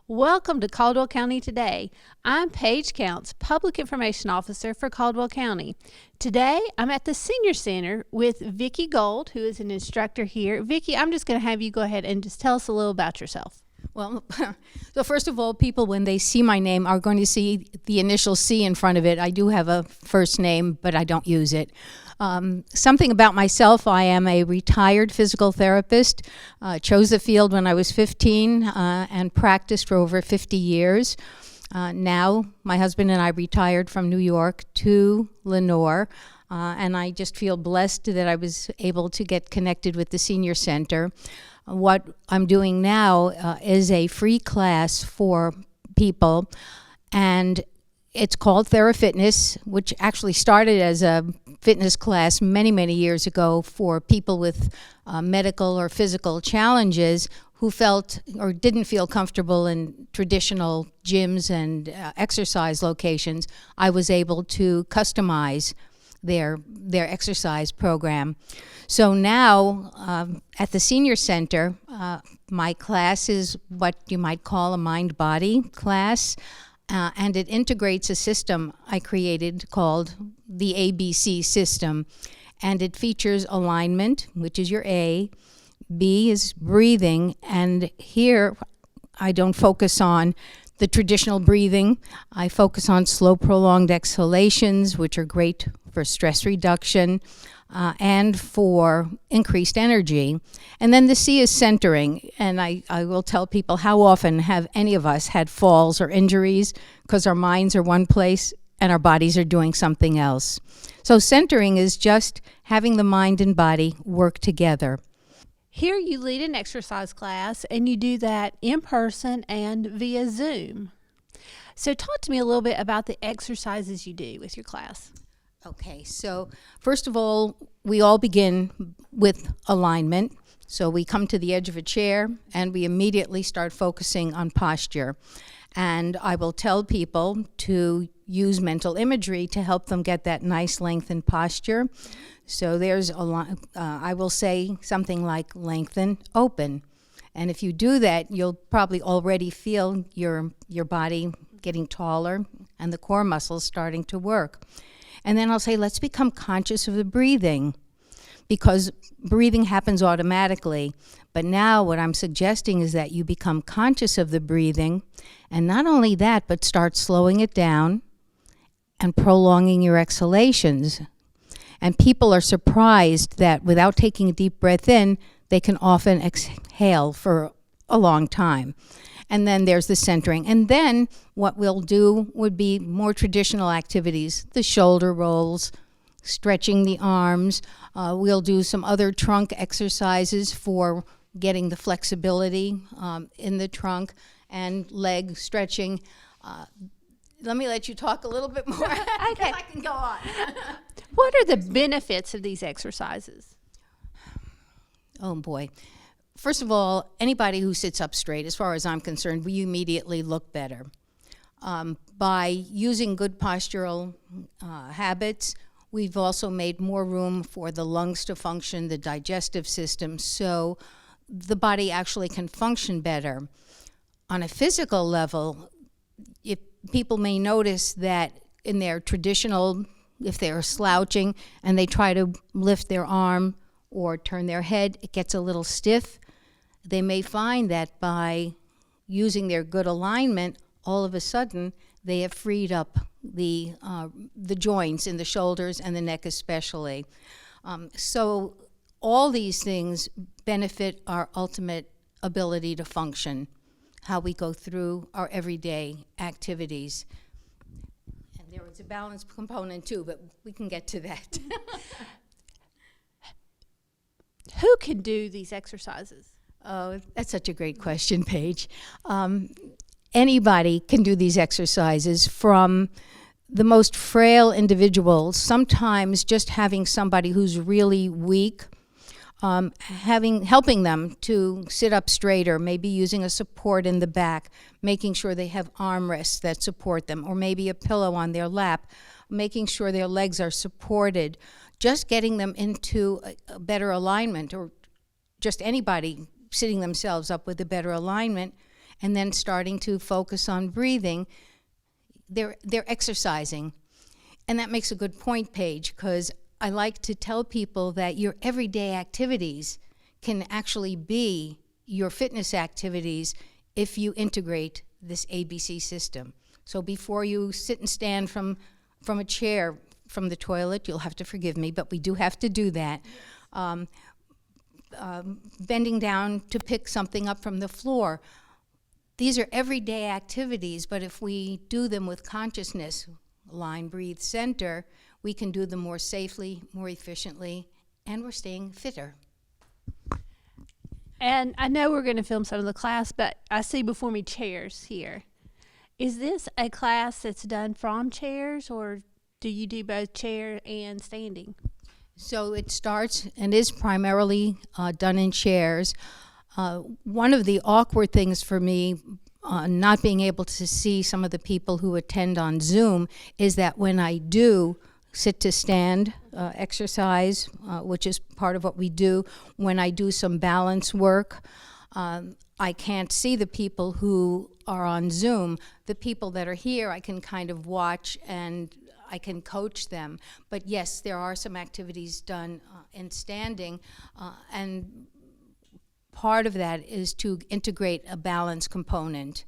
Welcome to Caldwell County Today. I'm Paige Counts, Public Information Officer for Caldwell County. Today, I'm at the Senior Center with Vicki Gold, who is an instructor here. Vicki, I'm just going to have you go ahead and just tell us a little about yourself. Well, so first of all, people, when they see my name, are going to see the initial C in front of it. I do have a first name, but I don't use it. Something about myself: I am a retired physical therapist. Chose the field when I was 15 and practiced for over 50 years. Now, my husband and I retired from New York to Lenore, and I just feel blessed that I was able to get connected with the Senior Center. What I'm doing now is a free class for people, and it's called Thera Fitness, which actually started as a fitness class many, many years ago for people with medical or physical challenges who felt or didn't feel comfortable in traditional gyms and exercise locations. I was able to customize their exercise program. So now at the Senior Center, my class is what you might call a mind-body class, and it integrates a system I created called the ABC system, and it features alignment, which is your A, B is breathing, and here I don't focus on the traditional breathing. I focus on slow, prolonged exhalations, which are great for stress reduction and for increased energy. And then the C is centering, and I will tell people, how often have any of us had falls or injuries because our minds are one place and our bodies are doing something else. So centering is just having the mind and body work together. Here you lead an exercise class, and you do that in person and via Zoom. So talk to me a little bit about the exercises you do with your class. Okay, so first of all, we all begin with alignment. So we come to the edge of a chair and we immediately start focusing on posture. And I will tell people to use mental imagery to help them get that nice lengthened posture. So there's I will say something like lengthen, open. And if you do that, you'll probably already feel your body getting taller and the core muscles starting to work. And then I'll say, let's become conscious of the breathing, because breathing happens automatically. But now what I'm suggesting is that you become conscious of the breathing, and not only that, but start slowing it down and prolonging your exhalations. And people are surprised that without taking a deep breath in, they can often exhale for a long time. And then there's the centering. And then what we'll do would be more traditional activities, the shoulder rolls, stretching the arms. We'll do some other trunk exercises for getting the flexibility in the trunk, and leg stretching. Let me let you talk a little bit more. Okay. I can go on. What are the benefits of these exercises? Oh boy. First of all, anybody who sits up straight, as far as I'm concerned, we immediately look better. By using good postural habits, we've also made more room for the lungs to function, the digestive system, so the body actually can function better. On a physical level, if people may notice that in their traditional, if they're slouching and they try to lift their arm or turn their head, it gets a little stiff. They may find that by using their good alignment, all of a sudden they have freed up the joints in the shoulders and the neck especially. So all these things benefit our ultimate ability to function, how we go through our everyday activities. And there is a balance component too, but we can get to that. Who can do these exercises? Oh, that's such a great question, Paige. Anybody can do these exercises, from the most frail individuals, sometimes just having somebody who's really weak, helping them to sit up straighter, maybe using a support in the back, making sure they have armrests that support them, or maybe a pillow on their lap, making sure their legs are supported, just getting them into a better alignment, or just anybody sitting themselves up with a better alignment, and then starting to focus on breathing, they're exercising. And that makes a good point, Paige, because I like to tell people that your everyday activities can actually be your fitness activities if you integrate this ABC system. So before you sit and stand from a chair, from the toilet, you'll have to forgive me, but we do have to do that. Bending down to pick something up from the floor. These are everyday activities, but if we do them with consciousness, line, breathe, center, we can do them more safely, more efficiently, and we're staying fitter. And I know we're going to film some of the class, but I see before me chairs here. Is this a class that's done from chairs, or do you do both chair and standing? So it starts and is primarily done in chairs. One of the awkward things for me, not being able to see some of the people who attend on Zoom, is that when I do sit to stand exercise, which is part of what we do, when I do some balance work, I can't see the people who are on Zoom. The people that are here, I can kind of watch and I can coach them. But yes, there are some activities done in standing, and part of that is to integrate a balance component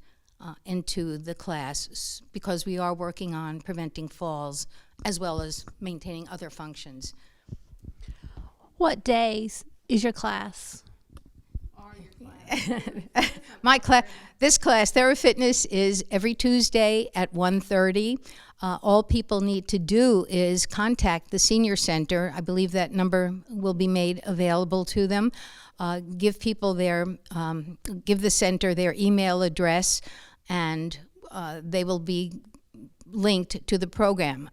into the class, because we are working on preventing falls as well as maintaining other functions. What days is your class? This class, Thera Fitness, is every Tuesday at 1:30. All people need to do is contact the senior center. I believe that number will be made available to them. Give the center their email address, and they will be linked to the program.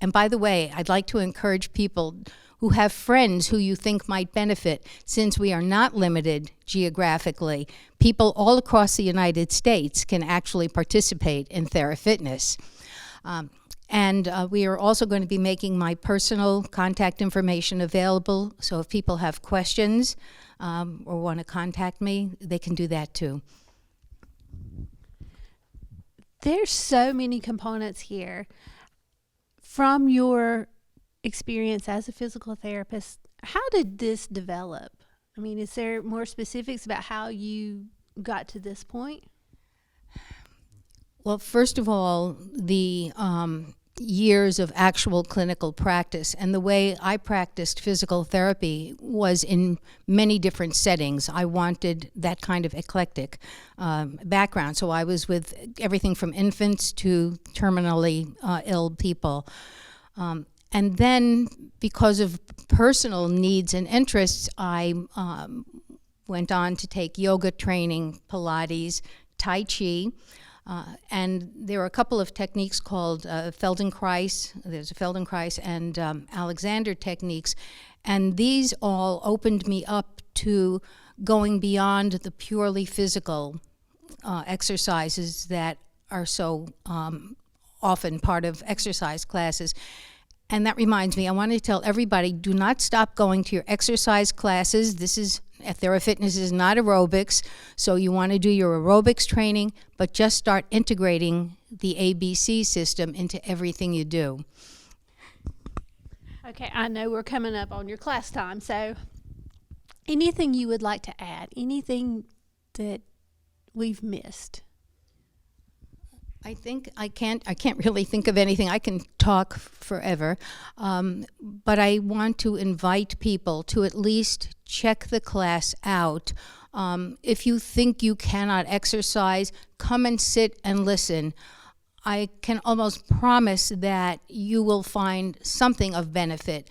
And by the way, I'd like to encourage people who have friends who you think might benefit, since we are not limited geographically. People all across the United States can actually participate in Thera Fitness. And we are also going to be making my personal contact information available, so if people have questions or want to contact me, they can do that too. There's so many components here. From your experience as a physical therapist, how did this develop? I mean, is there more specifics about how you got to this point? Well, first of all, the years of actual clinical practice and the way I practiced physical therapy was in many different settings. I wanted that kind of eclectic background, so I was with everything from infants to terminally ill people. And then, because of personal needs and interests, I went on to take yoga training, Pilates, Tai Chi, and there are a couple of techniques called Feldenkrais. There's a Feldenkrais and Alexander techniques, and these all opened me up to going beyond the purely physical exercises that are so often part of exercise classes. And that reminds me, I want to tell everybody, do not stop going to your exercise classes. Thera Fitness is not aerobics, so you want to do your aerobics training, but just start integrating the ABC system into everything you do. Okay, I know we're coming up on your class time, so anything you would like to add? Anything that we've missed? I think I can't really think of anything. I can talk forever, but I want to invite people to at least check the class out. If you think you cannot exercise, come and sit and listen. I can almost promise that you will find something of benefit,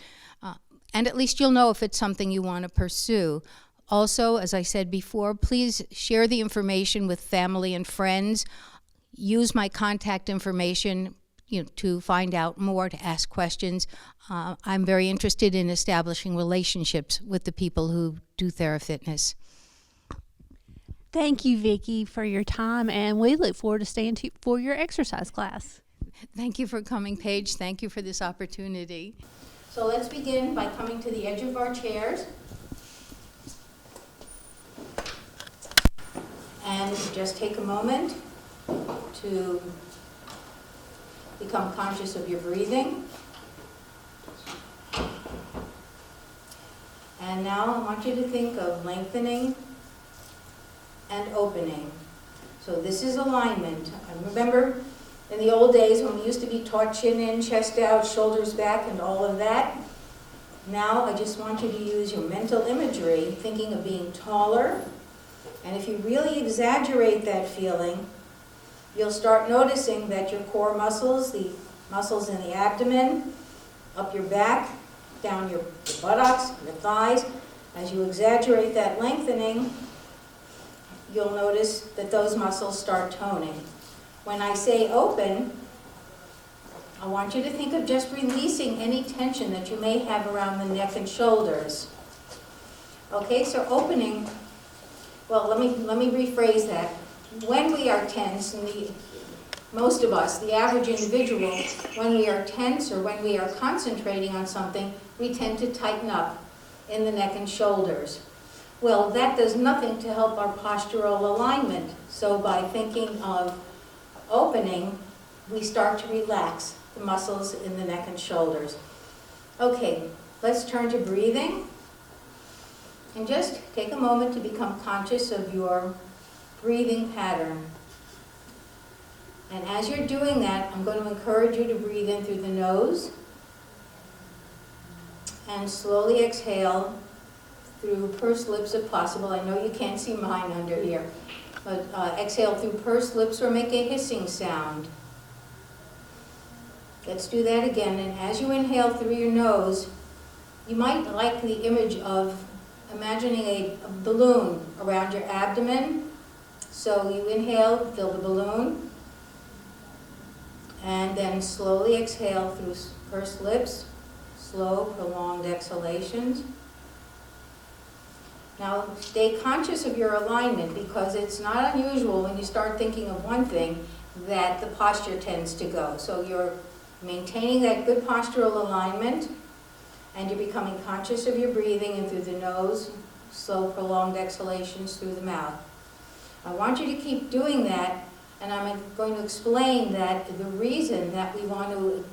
and at least you'll know if it's something you want to pursue. Also, as I said before, please share the information with family and friends. Use my contact information, to find out more, to ask questions. I'm very interested in establishing relationships with the people who do Thera Fitness. Thank you, Vicki, for your time, and we look forward to staying for your exercise class. Thank you for coming, Paige. Thank you for this opportunity. So let's begin by coming to the edge of our chairs. And just take a moment to become conscious of your breathing. And now I want you to think of lengthening and opening. So this is alignment. I remember in the old days when we used to be taught chin in, chest out, shoulders back, and all of that. Now I just want you to use your mental imagery, thinking of being taller. And if you really exaggerate that feeling, you'll start noticing that your core muscles, the muscles in the abdomen, up your back, down your buttocks, your thighs, as you exaggerate that lengthening, you'll notice that those muscles start toning. When I say open, I want you to think of just releasing any tension that you may have around the neck and shoulders. Okay, so opening, well, let me rephrase that. When we are tense, and most of us, the average individual, when we are tense or when we are concentrating on something, we tend to tighten up in the neck and shoulders. Well, that does nothing to help our postural alignment. So by thinking of opening, we start to relax the muscles in the neck and shoulders. Okay, let's turn to breathing. And just take a moment to become conscious of your breathing pattern. And as you're doing that, I'm going to encourage you to breathe in through the nose and slowly exhale through pursed lips if possible. I know you can't see mine under here, but exhale through pursed lips or make a hissing sound. Let's do that again. And as you inhale through your nose, you might like the image of imagining a balloon around your abdomen. So you inhale, fill the balloon, and then slowly exhale through pursed lips, slow, prolonged exhalations. Now stay conscious of your alignment, because it's not unusual when you start thinking of one thing that the posture tends to go. So you're maintaining that good postural alignment, and you're becoming conscious of your breathing in through the nose, slow, prolonged exhalations through the mouth. I want you to keep doing that, and I'm going to explain that the reason that we want to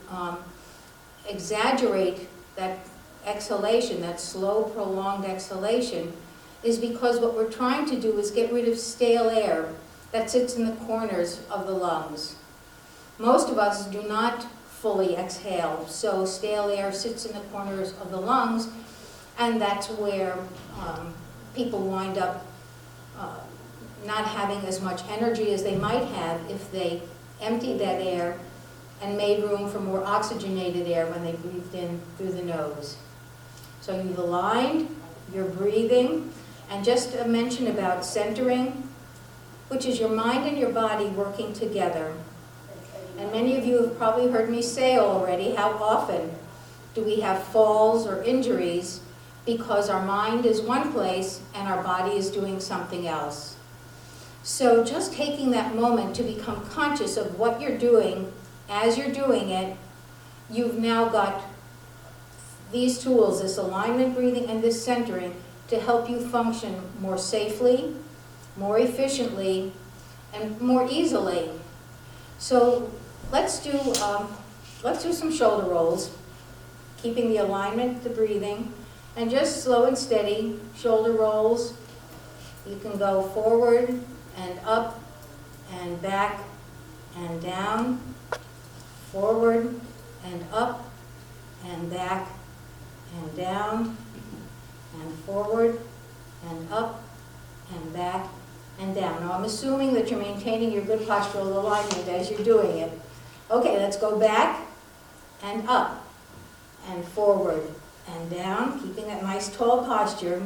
exaggerate that exhalation, that slow, prolonged exhalation, is because what we're trying to do is get rid of stale air that sits in the corners of the lungs. Most of us do not fully exhale, so stale air sits in the corners of the lungs, and that's where people wind up not having as much energy as they might have if they emptied that air and made room for more oxygenated air when they breathed in through the nose. So you've aligned your breathing, and just a mention about centering, which is your mind and your body working together. And many of you have probably heard me say already, how often do we have falls or injuries because our mind is one place and our body is doing something else. So just taking that moment to become conscious of what you're doing as you're doing it, you've now got these tools, this alignment breathing and this centering, to help you function more safely, more efficiently, and more easily. So let's do some shoulder rolls, keeping the alignment, the breathing, and just slow and steady shoulder rolls. You can go forward and up and back and down, forward and up and back and down, and forward and up and back and down. Now I'm assuming that you're maintaining your good postural alignment as you're doing it. Okay, let's go back and up and forward and down, keeping that nice tall posture.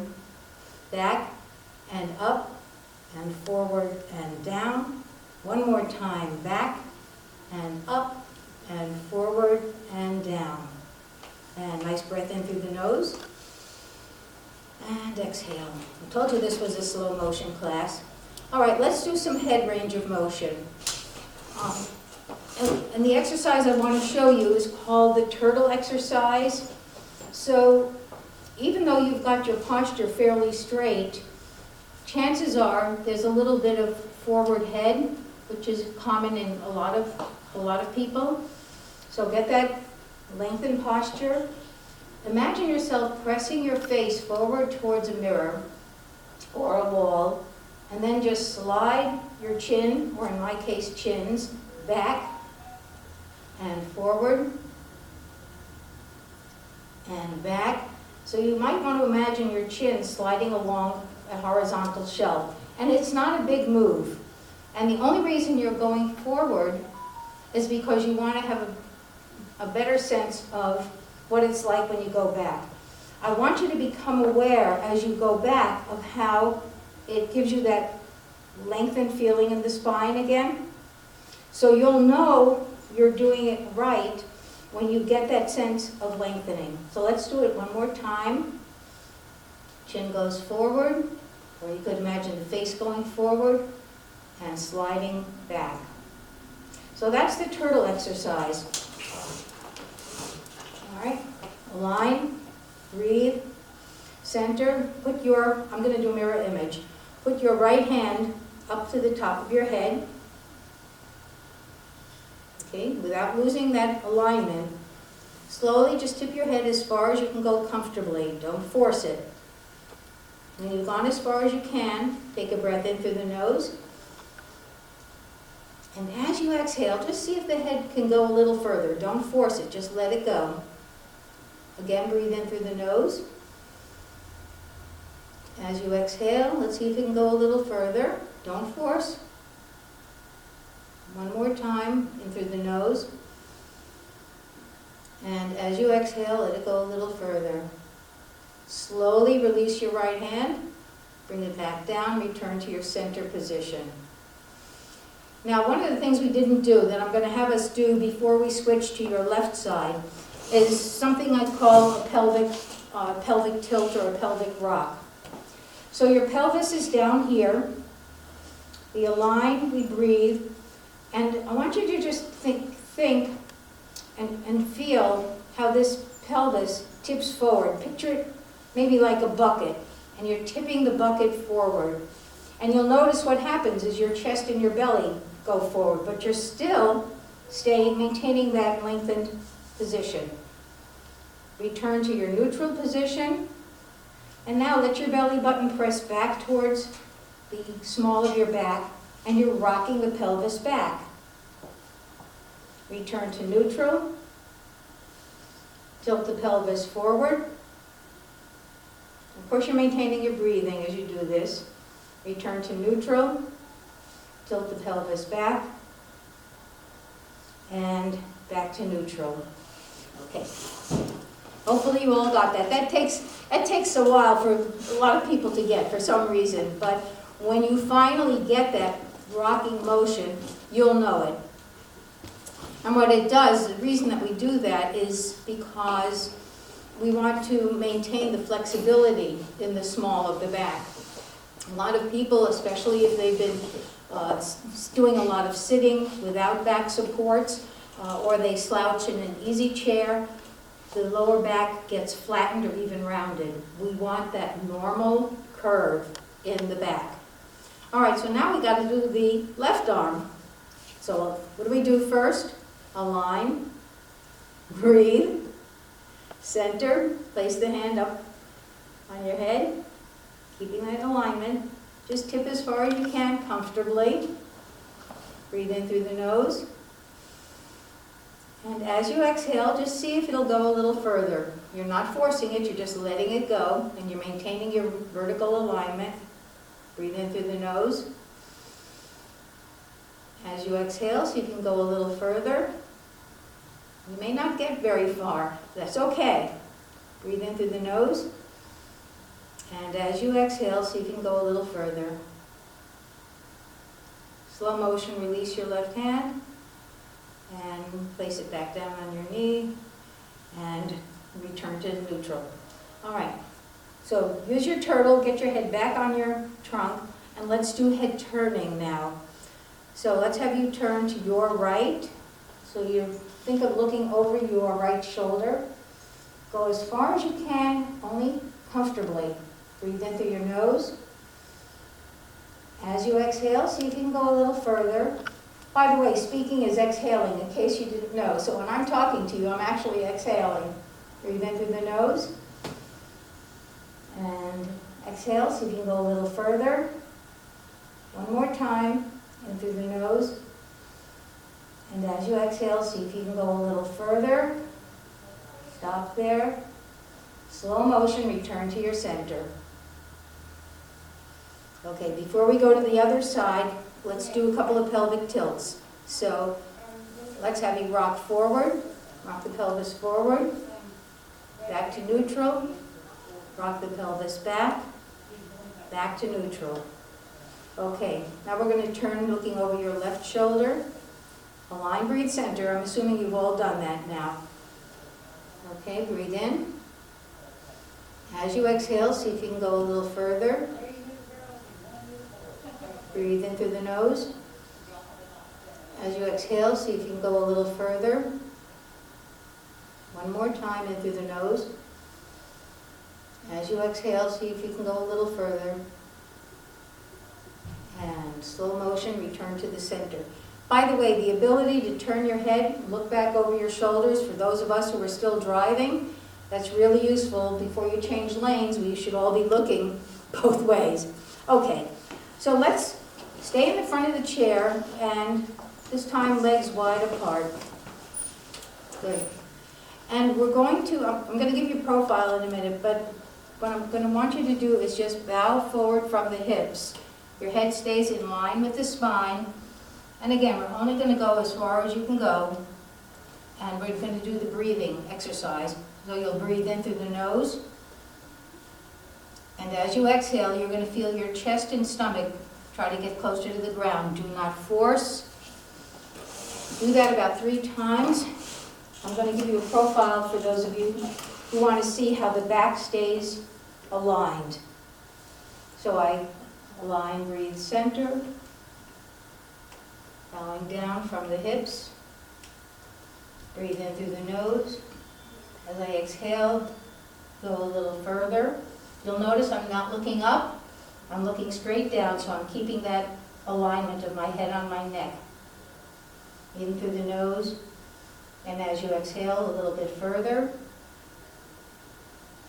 Back and up and forward and down. One more time, back and up and forward and down. And nice breath in through the nose. And exhale. I told you this was a slow motion class. All right, let's do some head range of motion. And the exercise I want to show you is called the turtle exercise. So even though you've got your posture fairly straight, chances are there's a little bit of forward head, which is common in a lot of people. So get that lengthened posture. Imagine yourself pressing your face forward towards a mirror or a wall, and then just slide your chin, or in my case, chins, back and forward and back. So you might want to imagine your chin sliding along a horizontal shelf. And it's not a big move. And the only reason you're going forward is because you want to have a better sense of what it's like when you go back. I want you to become aware as you go back of how it gives you that lengthened feeling in the spine again. So you'll know you're doing it right when you get that sense of lengthening. So let's do it one more time. Chin goes forward, or you could imagine the face going forward and sliding back. So that's the turtle exercise. All right, align, breathe, center, I'm going to do a mirror image. Put your right hand up to the top of your head. Okay, without losing that alignment. Slowly just tip your head as far as you can go comfortably. Don't force it. When you've gone as far as you can, take a breath in through the nose. And as you exhale, just see if the head can go a little further. Don't force it, just let it go. Again, breathe in through the nose. As you exhale, let's see if it can go a little further. Don't force. One more time, in through the nose. And as you exhale, let it go a little further. Slowly release your right hand. Bring it back down, return to your center position. Now, one of the things we didn't do that I'm going to have us do before we switch to your left side is something I call a pelvic tilt or a pelvic rock. So your pelvis is down here. We align, we breathe, and I want you to just think and feel how this pelvis tips forward. Picture it maybe like a bucket, and you're tipping the bucket forward. And you'll notice what happens is your chest and your belly go forward, but you're still maintaining that lengthened position. Return to your neutral position, and now let your belly button press back towards the small of your back, and you're rocking the pelvis back. Return to neutral. Tilt the pelvis forward. Of course, you're maintaining your breathing as you do this. Return to neutral. Tilt the pelvis back. And back to neutral. Okay. Hopefully you all got that. That takes a while for a lot of people to get for some reason, but when you finally get that rocking motion, you'll know it. And what it does, the reason that we do that is because we want to maintain the flexibility in the small of the back. A lot of people, especially if they've been doing a lot of sitting without back supports, or they slouch in an easy chair, the lower back gets flattened or even rounded. We want that normal curve in the back. All right, so now we got to do the left arm. So what do we do first? Align, breathe, center, place the hand up on your head, keeping that alignment. Just tip as far as you can comfortably. Breathe in through the nose. And as you exhale, just see if it'll go a little further. You're not forcing it, you're just letting it go, and you're maintaining your vertical alignment. Breathe in through the nose. As you exhale, so you can go a little further. You may not get very far. That's okay. Breathe in through the nose. And as you exhale, so you can go a little further. Slow motion, release your left hand. And place it back down on your knee. And return to neutral. All right. So use your turtle, get your head back on your trunk, and let's do head turning now. So let's have you turn to your right. So you think of looking over your right shoulder. Go as far as you can, only comfortably. Breathe in through your nose. As you exhale, see if you can go a little further. By the way, speaking is exhaling, in case you didn't know. So when I'm talking to you, I'm actually exhaling. Breathe in through the nose. And exhale, see if you can go a little further. One more time, in through the nose. And as you exhale, see if you can go a little further. Stop there. Slow motion, return to your center. Okay, before we go to the other side, let's do a couple of pelvic tilts. So let's have you rock forward, rock the pelvis forward, back to neutral, rock the pelvis back, back to neutral. Okay, now we're going to turn looking over your left shoulder. Align, breathe, center. I'm assuming you've all done that now. Okay, breathe in. As you exhale, see if you can go a little further. Breathe in through the nose. As you exhale, see if you can go a little further. One more time in through the nose. As you exhale, see if you can go a little further. And slow motion, return to the center. By the way, the ability to turn your head, look back over your shoulders, for those of us who are still driving, that's really useful. Before you change lanes, we should all be looking both ways. Okay, so let's stay in the front of the chair, and this time legs wide apart. Good. And we're going to, I'm going to give you a profile in a minute, but what I'm going to want you to do is just bow forward from the hips. Your head stays in line with the spine. And again, we're only going to go as far as you can go. And we're going to do the breathing exercise. So you'll breathe in through the nose. And as you exhale, you're going to feel your chest and stomach try to get closer to the ground. Do not force. Do that about 3 times. I'm going to give you a profile for those of you who want to see how the back stays aligned. So I align, breathe, center. Bowing down from the hips. Breathe in through the nose. As I exhale, go a little further. You'll notice I'm not looking up. I'm looking straight down, so I'm keeping that alignment of my head on my neck. In through the nose. And as you exhale, a little bit further.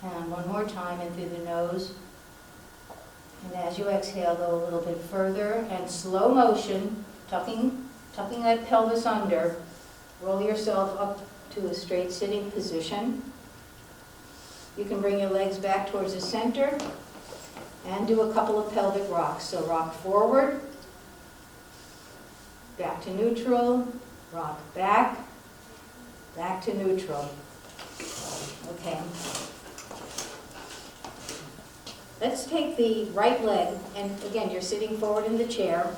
And one more time in through the nose. And as you exhale, go a little bit further. And slow motion, tucking that pelvis under. Roll yourself up to a straight sitting position. You can bring your legs back towards the center and do a couple of pelvic rocks. So rock forward, back to neutral, rock back, back to neutral. Okay. Let's take the right leg, and again, you're sitting forward in the chair.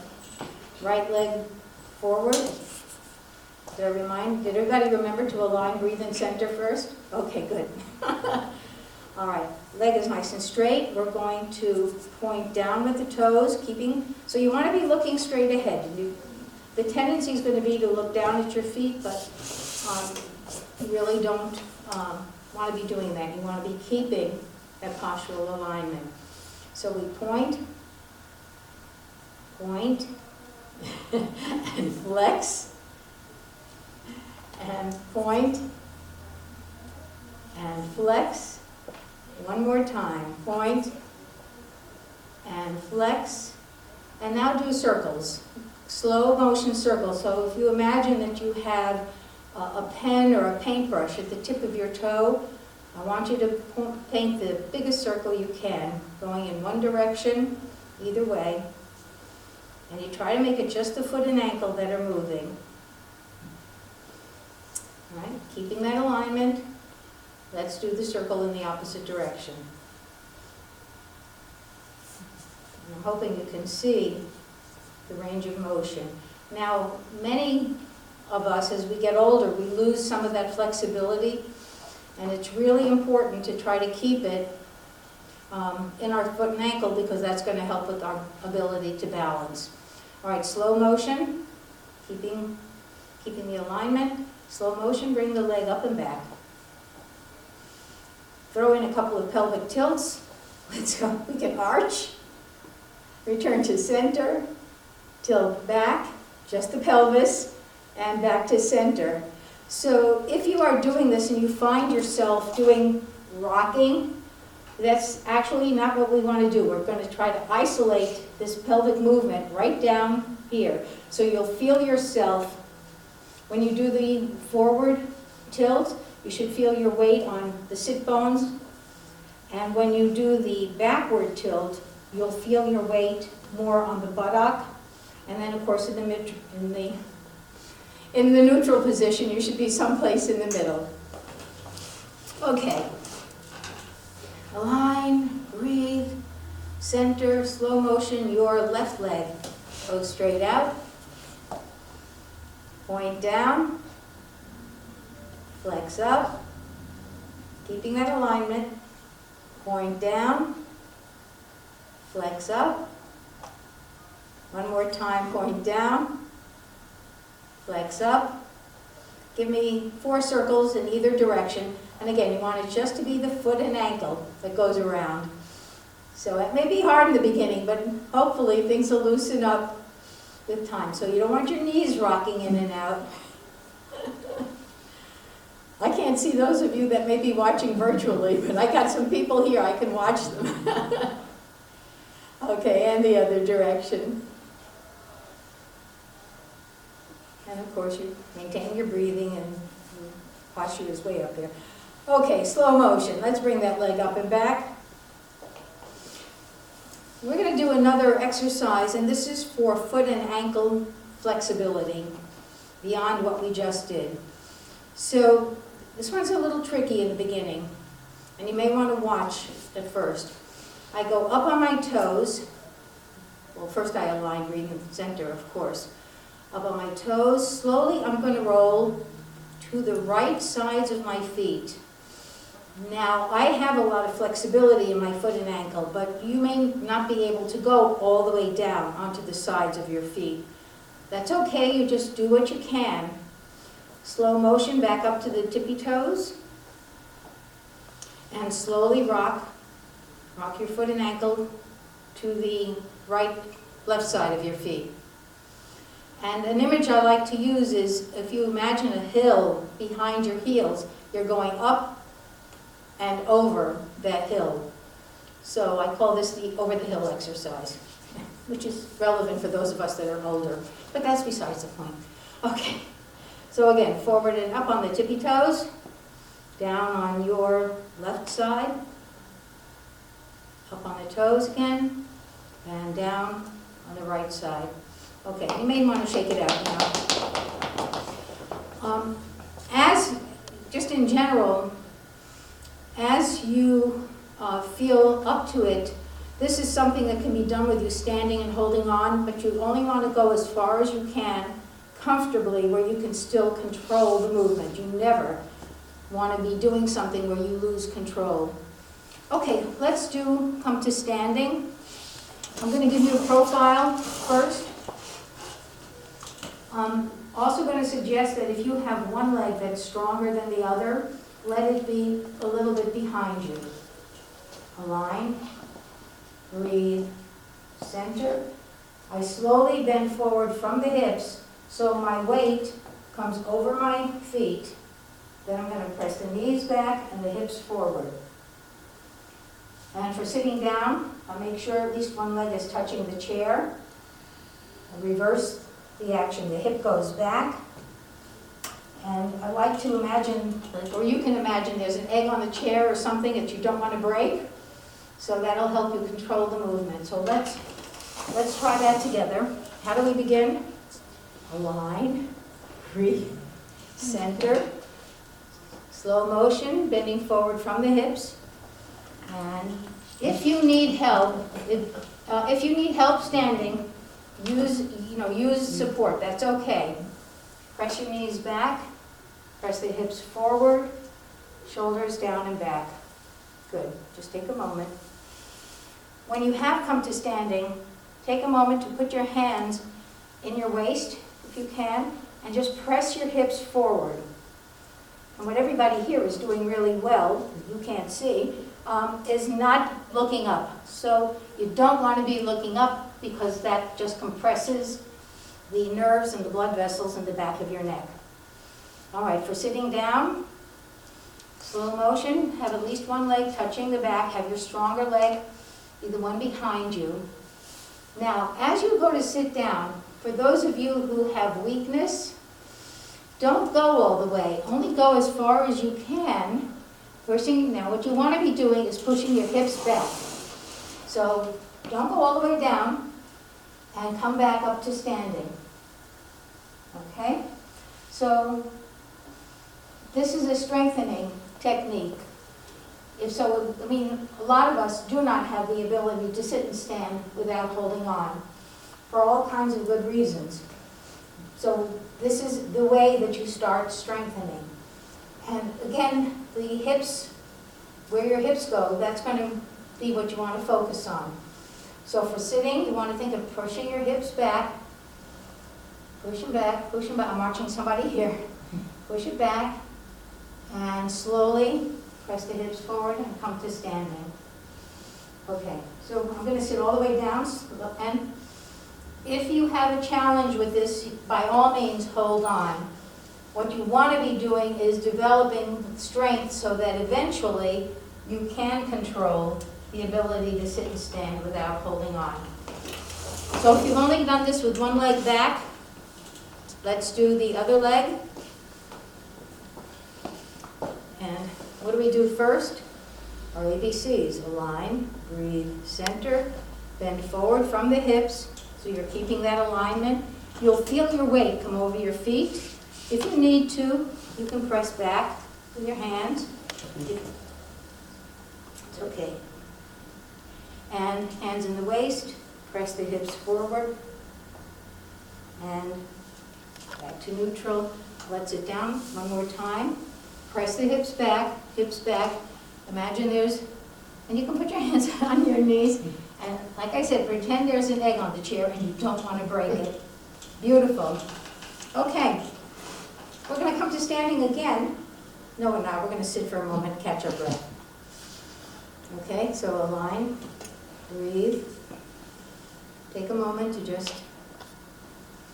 Right leg forward. Did everybody remember to align, breathe, and center first? Okay, good. All right, leg is nice and straight. We're going to point down with the toes, so you want to be looking straight ahead. The tendency is going to be to look down at your feet, but you really don't want to be doing that. You want to be keeping that postural alignment. So we point, and flex, and point, and flex. One more time, point, and flex. And now do circles, slow motion circles. So if you imagine that you have a pen or a paintbrush at the tip of your toe, I want you to paint the biggest circle you can, going in one direction, either way. And you try to make it just the foot and ankle that are moving. All right, keeping that alignment. Let's do the circle in the opposite direction. And I'm hoping you can see the range of motion. Now, many of us, as we get older, we lose some of that flexibility. And it's really important to try to keep it in our foot and ankle, because that's going to help with our ability to balance. All right, slow motion, keeping the alignment. Slow motion, bring the leg up and back. Throw in a couple of pelvic tilts. Let's go. We can arch. return to center, tilt back, just the pelvis, and back to center. So if you are doing this and you find yourself doing rocking, that's actually not what we want to do. We're going to try to isolate this pelvic movement right down here. So you'll feel yourself, when you do the forward tilt, you should feel your weight on the sit bones. And when you do the backward tilt, you'll feel your weight more on the buttock. And then, of course, in the neutral position, you should be someplace in the middle. Okay. Align, breathe, center, slow motion, your left leg. Go straight out. Point down. Flex up. Keeping that alignment. Point down. Flex up. One more time, point down. Flex up. Give me 4 circles in either direction. And again, you want it just to be the foot and ankle that goes around. So it may be hard in the beginning, but hopefully things will loosen up with time. So you don't want your knees rocking in and out. I can't see those of you that may be watching virtually, but I got some people here, I can watch them. Okay, and the other direction. And of course, you maintain your breathing and your posture is way up there. Okay, slow motion. Let's bring that leg up and back. We're going to do another exercise, and this is for foot and ankle flexibility beyond what we just did. So this one's a little tricky in the beginning, and you may want to watch at first. I go up on my toes. Well, first I align, breathe in the center, of course. Up on my toes. Slowly I'm going to roll to the right sides of my feet. Now, I have a lot of flexibility in my foot and ankle, but you may not be able to go all the way down onto the sides of your feet. That's okay, you just do what you can. Slow motion back up to the tippy toes. And slowly rock your foot and ankle to the left side of your feet. And an image I like to use is if you imagine a hill behind your heels, you're going up and over that hill. So I call this the over the hill exercise, which is relevant for those of us that are older, but that's besides the point. Okay, so again, forward and up on the tippy toes, down on your left side, up on the toes again, and down on the right side. Okay, you may want to shake it out now. Just in general, as you feel up to it, this is something that can be done with you standing and holding on, but you only want to go as far as you can comfortably where you can still control the movement. You never want to be doing something where you lose control. Okay, let's come to standing. I'm going to give you a profile first. Also going to suggest that if you have one leg that's stronger than the other, let it be a little bit behind you. Align, breathe, center. I slowly bend forward from the hips so my weight comes over my feet. Then I'm going to press the knees back and the hips forward. And for sitting down, I'll make sure at least one leg is touching the chair. I reverse the action. The hip goes back. And I like to imagine, or you can imagine, there's an egg on the chair or something that you don't want to break. So that'll help you control the movement. So let's try that together. How do we begin? Align, breathe, center, slow motion, bending forward from the hips. And if you need help, standing, use support. That's okay. Press your knees back, press the hips forward, shoulders down and back. Good. Just take a moment. When you have come to standing, take a moment to put your hands in your waist, if you can, and just press your hips forward. And what everybody here is doing really well, you can't see, is not looking up. So you don't want to be looking up because that just compresses the nerves and the blood vessels in the back of your neck. All right, for sitting down, slow motion, have at least one leg touching the back, have your stronger leg be the one behind you. Now, as you go to sit down, for those of you who have weakness, don't go all the way, only go as far as you can. Now, what you want to be doing is pushing your hips back. So don't go all the way down and come back up to standing. Okay? So this is a strengthening technique. A lot of us do not have the ability to sit and stand without holding on for all kinds of good reasons. So this is the way that you start strengthening. And again, the hips, where your hips go, that's going to be what you want to focus on. So for sitting, you want to think of pushing your hips back, pushing back, pushing back. I'm watching somebody here. Push it back, and slowly press the hips forward and come to standing. Okay, so I'm going to sit all the way down, and if you have a challenge with this, by all means, hold on. What you want to be doing is developing strength so that eventually you can control the ability to sit and stand without holding on. So if you've only done this with one leg back, let's do the other leg. And what do we do first? Our ABCs: align, breathe, center, bend forward from the hips, so you're keeping that alignment. You'll feel your weight come over your feet. If you need to, you can press back with your hands. It's okay. And hands in the waist, press the hips forward, and back to neutral. Let it down one more time. Press the hips back, Imagine and you can put your hands on your knees, and like I said, pretend there's an egg on the chair and you don't want to break it. Beautiful. Okay, we're going to come to standing again. No, we're not. We're going to sit for a moment, catch our breath. Okay, so align, breathe. Take a moment to just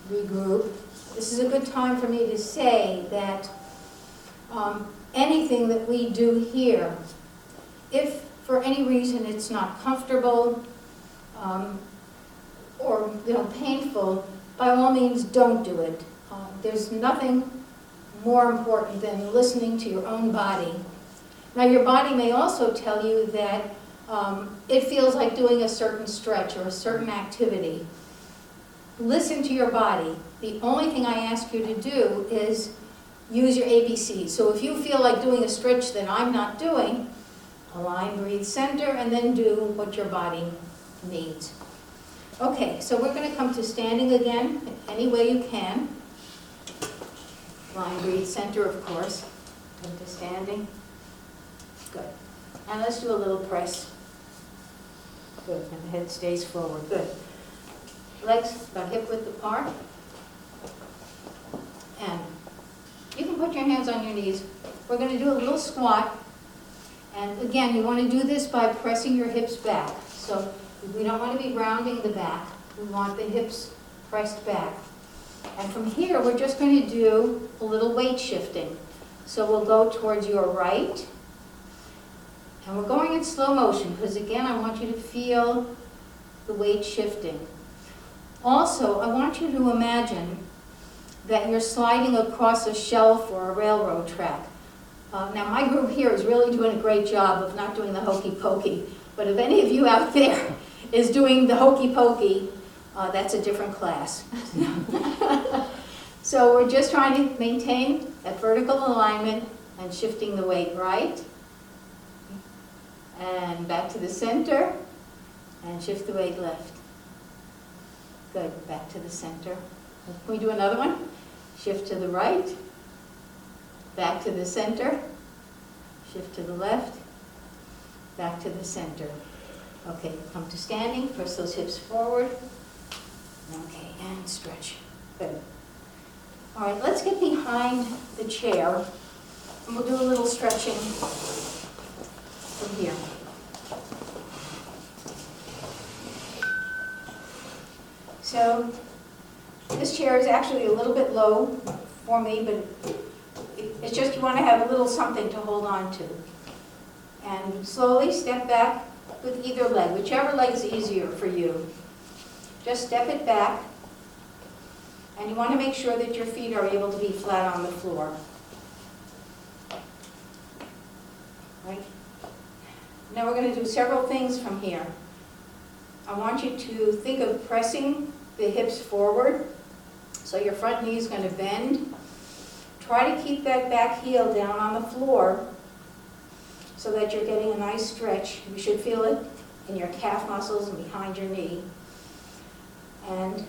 regroup. This is a good time for me to say that anything that we do here, if for any reason it's not comfortable or painful, by all means don't do it. There's nothing more important than listening to your own body. Now your body may also tell you that it feels like doing a certain stretch or a certain activity. Listen to your body. The only thing I ask you to do is use your ABCs. So if you feel like doing a stretch that I'm not doing, align, breathe, center, and then do what your body needs. Okay, so we're going to come to standing again, any way you can. Align, breathe, center, of course. Come to standing. Good. And let's do a little press. Good, and the head stays forward. Good. Legs about hip width apart. And you can put your hands on your knees. We're going to do a little squat. And again, you want to do this by pressing your hips back. So we don't want to be rounding the back. We want the hips pressed back. And from here, we're just going to do a little weight shifting. So we'll go towards your right. And we're going in slow motion because, again, I want you to feel the weight shifting. Also, I want you to imagine that you're sliding across a shelf or a railroad track. Now, my group here is really doing a great job of not doing the hokey pokey. But if any of you out there is doing the hokey pokey, that's a different class. So we're just trying to maintain that vertical alignment and shifting the weight right. And back to the center, and shift the weight left. Good, back to the center. Can we do another one? Shift to the right, back to the center, shift to the left, back to the center. Okay, come to standing, press those hips forward. Okay, and stretch. Good. All right, let's get behind the chair, and we'll do a little stretching from here. So this chair is actually a little bit low for me, but it's just you want to have a little something to hold on to. And slowly step back with either leg, whichever leg is easier for you. Just step it back, and you want to make sure that your feet are able to be flat on the floor. Right? Now we're going to do several things from here. I want you to think of pressing the hips forward, so your front knee is going to bend. Try to keep that back heel down on the floor so that you're getting a nice stretch. You should feel it in your calf muscles and behind your knee. And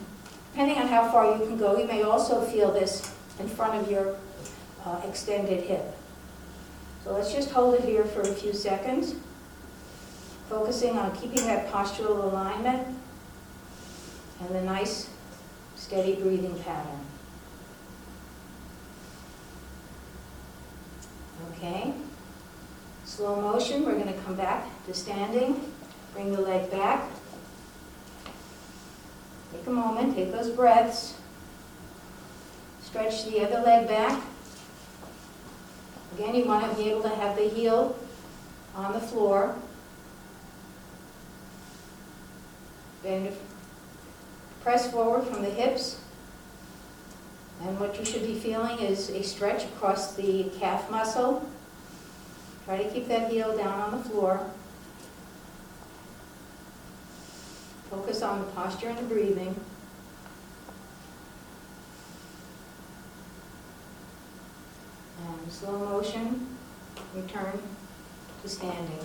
depending on how far you can go, you may also feel this in front of your extended hip. So let's just hold it here for a few seconds, focusing on keeping that postural alignment and the nice, steady breathing pattern. Okay. Slow motion, we're going to come back to standing. Bring the leg back. Take a moment, take those breaths. Stretch the other leg back. Again, you want to be able to have the heel on the floor. Then press forward from the hips. And what you should be feeling is a stretch across the calf muscle. Try to keep that heel down on the floor. Focus on the posture and the breathing. And slow motion, return to standing.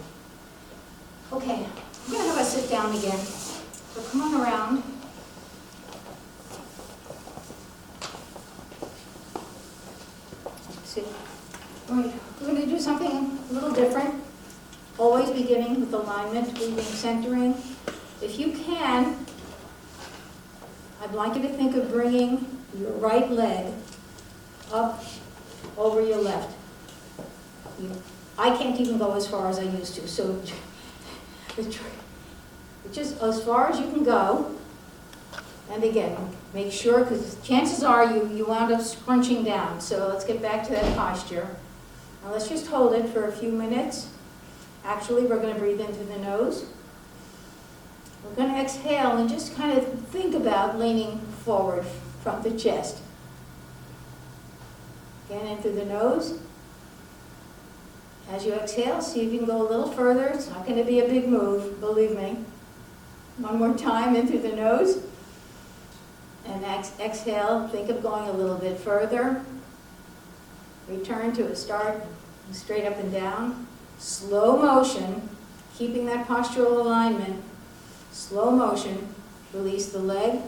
Okay, I'm going to have us sit down again. So come on around. Sit. Right. We're going to do something a little different. Always beginning with alignment, breathing, centering. If you can, I'd like you to think of bringing your right leg up over your left. I can't even go as far as I used to, so just as far as you can go. And again, make sure, because chances are you wound up scrunching down. So let's get back to that posture. Now let's just hold it for a few minutes. Actually, we're going to breathe in through the nose. We're going to exhale and just kind of think about leaning forward from the chest. Again, in through the nose. As you exhale, see if you can go a little further. It's not going to be a big move, believe me. One more time, in through the nose. And exhale, think of going a little bit further. Return to a start, straight up and down. Slow motion, keeping that postural alignment. Slow motion, release the leg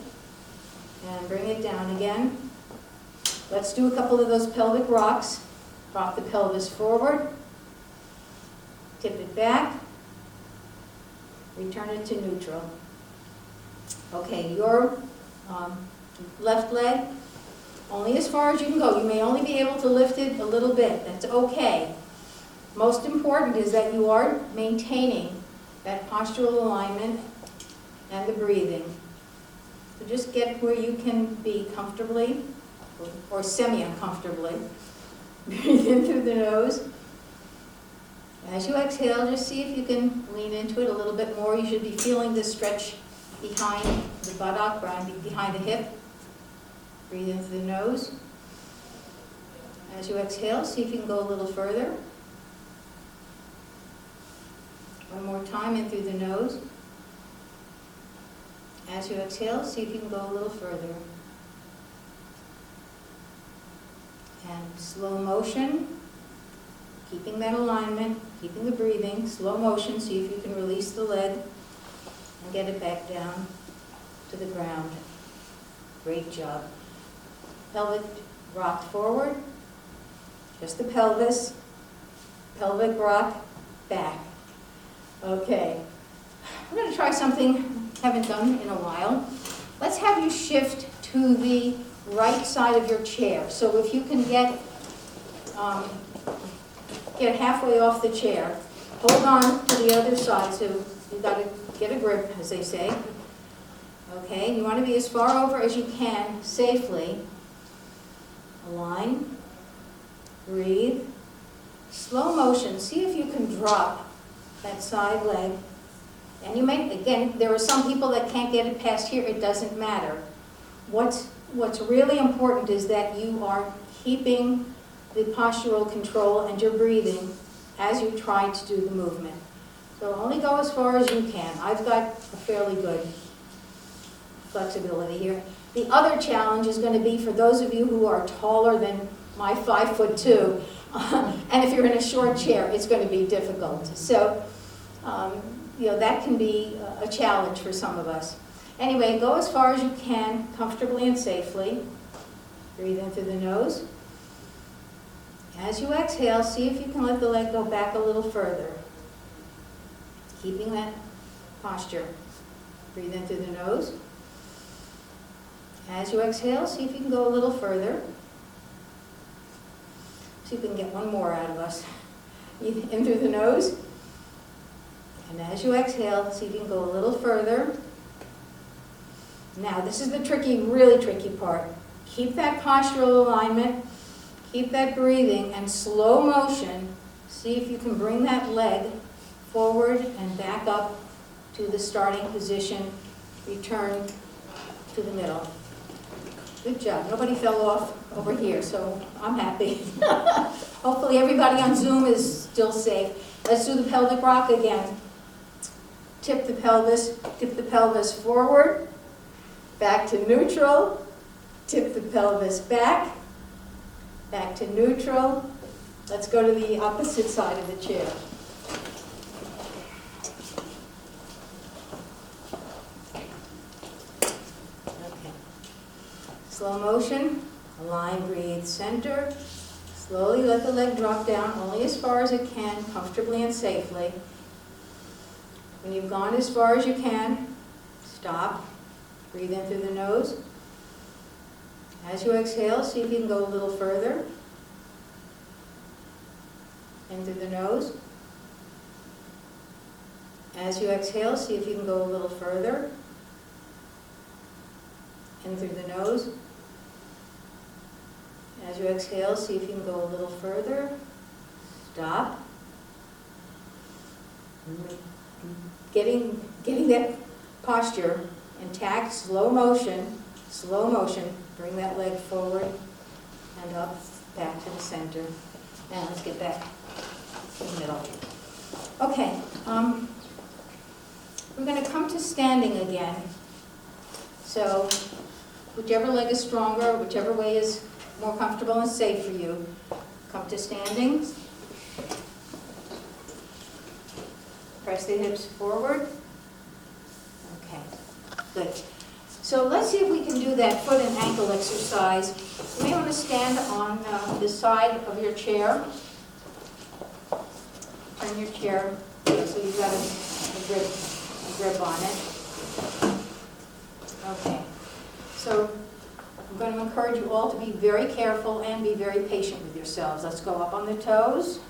and bring it down again. Let's do a couple of those pelvic rocks. Drop the pelvis forward, tip it back, return it to neutral. Okay, your left leg, only as far as you can go. You may only be able to lift it a little bit. That's okay. Most important is that you are maintaining that postural alignment and the breathing. So just get where you can be comfortably or semi-uncomfortably. Breathe in through the nose. As you exhale, just see if you can lean into it a little bit more. You should be feeling the stretch behind the buttock, behind the hip. Breathe in through the nose. As you exhale, see if you can go a little further. One more time, in through the nose. As you exhale, see if you can go a little further. And slow motion, keeping that alignment, keeping the breathing, slow motion, see if you can release the leg and get it back down to the ground. Great job. Pelvic rock forward, just the pelvis, pelvic rock back. Okay, we're going to try something I haven't done in a while. Let's have you shift to the right side of your chair. So if you can get halfway off the chair, hold on to the other side. So you've got to get a grip, as they say. Okay, you want to be as far over as you can safely. Align, breathe, slow motion. See if you can drop that side leg. And you may, again, there are some people that can't get it past here. It doesn't matter. What's really important is that you are keeping the postural control and your breathing as you try to do the movement. So only go as far as you can. I've got a fairly good flexibility here. The other challenge is going to be for those of you who are taller than my 5'2", and if you're in a short chair, it's going to be difficult. So, that can be a challenge for some of us. Anyway, go as far as you can, comfortably and safely. Breathe in through the nose. As you exhale, see if you can let the leg go back a little further, keeping that posture. Breathe in through the nose. As you exhale, see if you can go a little further. See if we can get one more out of us. In through the nose. And as you exhale, see if you can go a little further. Now, this is the really tricky part. Keep that postural alignment, keep that breathing, and slow motion. See if you can bring that leg forward and back up to the starting position. Return to the middle. Good job. Nobody fell off over here, so I'm happy. Hopefully everybody on Zoom is still safe. Let's do the pelvic rock again. Tip the pelvis forward, back to neutral, tip the pelvis back to neutral. Let's go to the opposite side of the chair. Okay. Slow motion, align, breathe, center. Slowly let the leg drop down only as far as it can, comfortably and safely. When you've gone as far as you can, stop. Breathe in through the nose. As you exhale, see if you can go a little further. In through the nose. As you exhale, see if you can go a little further. In through the nose. As you exhale, see if you can go a little further. Stop. Getting that posture intact, slow motion, bring that leg forward and up, back to the center. Now let's get back to the middle. Okay, we're going to come to standing again. So whichever leg is stronger, whichever way is more comfortable and safe for you, come to standing. Press the hips forward. Okay, good. So let's see if we can do that foot and ankle exercise. You may want to stand on the side of your chair. Turn your chair so you've got a grip on it. Okay, so I'm going to encourage you all to be very careful and be very patient with yourselves. Let's go up on the toes.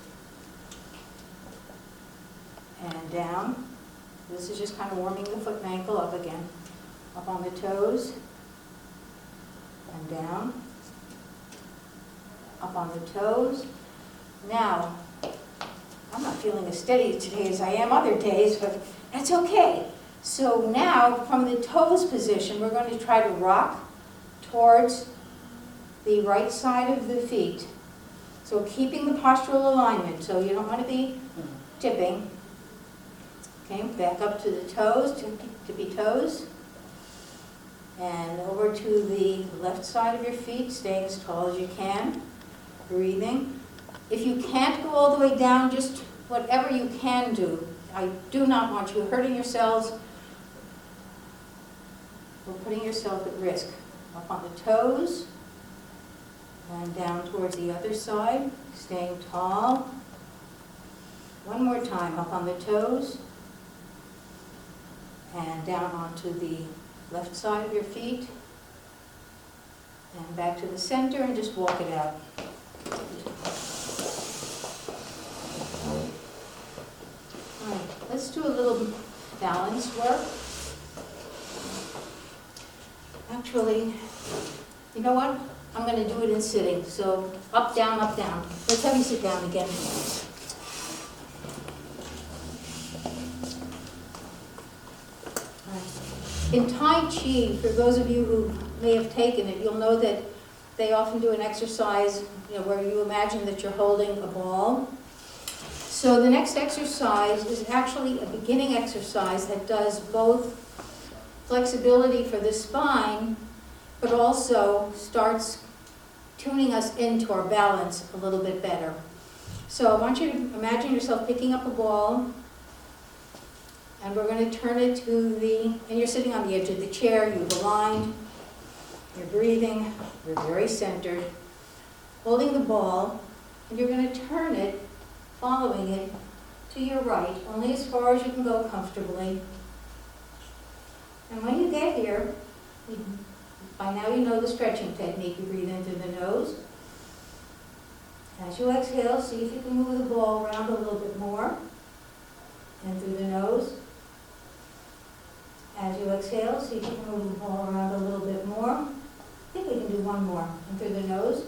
And down. This is just kind of warming the foot and ankle up again. Up on the toes. And down. Up on the toes. Now, I'm not feeling as steady today as I am other days, but that's okay. So now, from the toes position, we're going to try to rock towards the right side of the feet. So keeping the postural alignment, so you don't want to be tipping. Okay, back up to the toes, tippy toes. And over to the left side of your feet, staying as tall as you can. Breathing. If you can't go all the way down, just whatever you can do. I do not want you hurting yourselves or putting yourself at risk. Up on the toes. And down towards the other side, staying tall. One more time, up on the toes. And down onto the left side of your feet. And back to the center and just walk it out. All right, let's do a little balance work. Actually, you know what? I'm going to do it in sitting. So up, down, up, down. Let's have you sit down again. In Tai Chi, for those of you who may have taken it, you'll know that they often do an exercise, where you imagine that you're holding a ball. So the next exercise is actually a beginning exercise that does both flexibility for the spine, but also starts tuning us into our balance a little bit better. So I want you to imagine yourself picking up a ball, and we're going to turn it and you're sitting on the edge of the chair, you've aligned, you're breathing, you're very centered, holding the ball, and you're going to turn it, following it to your right, only as far as you can go comfortably. And when you get here, by now you know the stretching technique. You breathe in through the nose. As you exhale, see if you can move the ball around a little bit more. In through the nose. As you exhale, see if you can move the ball around a little bit more. I think we can do one more. In through the nose.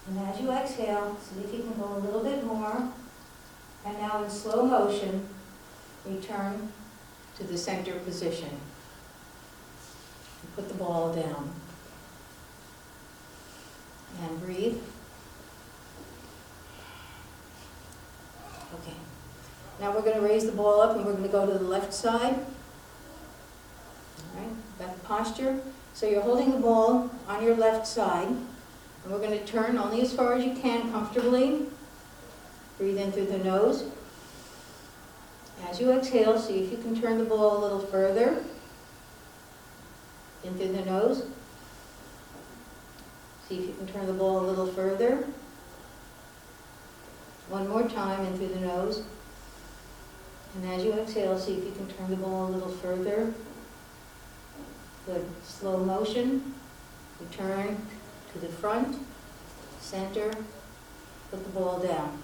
And as you exhale, see if you can go a little bit more. And now in slow motion, return to the center position. And put the ball down. And breathe. Okay. Now we're going to raise the ball up and we're going to go to the left side. All right, back posture. So you're holding the ball on your left side. And we're going to turn only as far as you can comfortably. Breathe in through the nose. As you exhale, see if you can turn the ball a little further. In through the nose. See if you can turn the ball a little further. One more time, in through the nose. And as you exhale, see if you can turn the ball a little further. Good. Slow motion. Return to the front, center, put the ball down.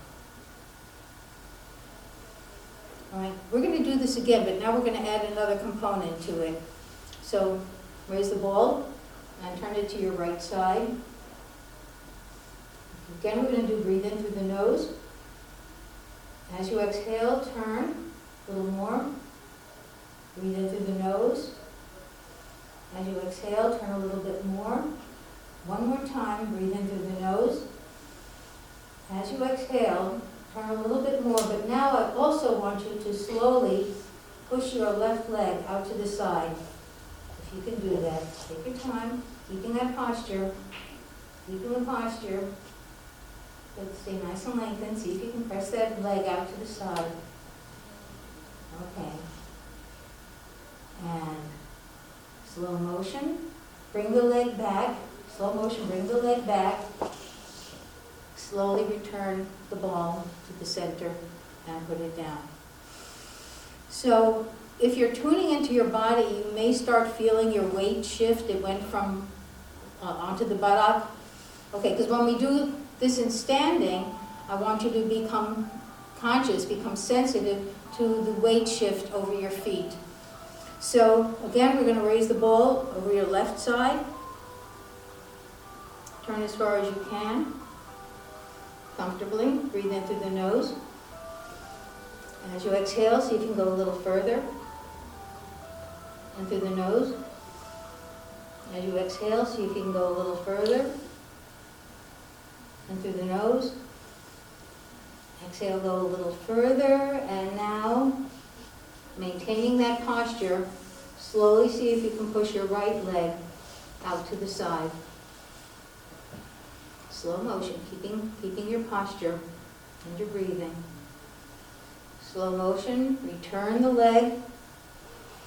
All right, we're going to do this again, but now we're going to add another component to it. So raise the ball and turn it to your right side. Again, we're going to do breathe in through the nose. As you exhale, turn a little more. Breathe in through the nose. As you exhale, turn a little bit more. One more time, breathe in through the nose. As you exhale, turn a little bit more, but now I also want you to slowly push your left leg out to the side. If you can do that, take your time, keeping that posture, keeping the posture. Let's stay nice and lengthened. See if you can press that leg out to the side. Okay. And slow motion, bring the leg back. Slow motion, bring the leg back. Slowly return the ball to the center and put it down. So if you're tuning into your body, you may start feeling your weight shift. It went from onto the buttock. Okay, because when we do this in standing, I want you to become conscious, become sensitive to the weight shift over your feet. So again, we're going to raise the ball over your left side. Turn as far as you can, comfortably. Breathe in through the nose. As you exhale, see if you can go a little further. In through the nose. As you exhale, see if you can go a little further. In through the nose. Exhale, go a little further. And now, maintaining that posture, slowly see if you can push your right leg out to the side. Slow motion, keeping your posture and your breathing. Slow motion, return the leg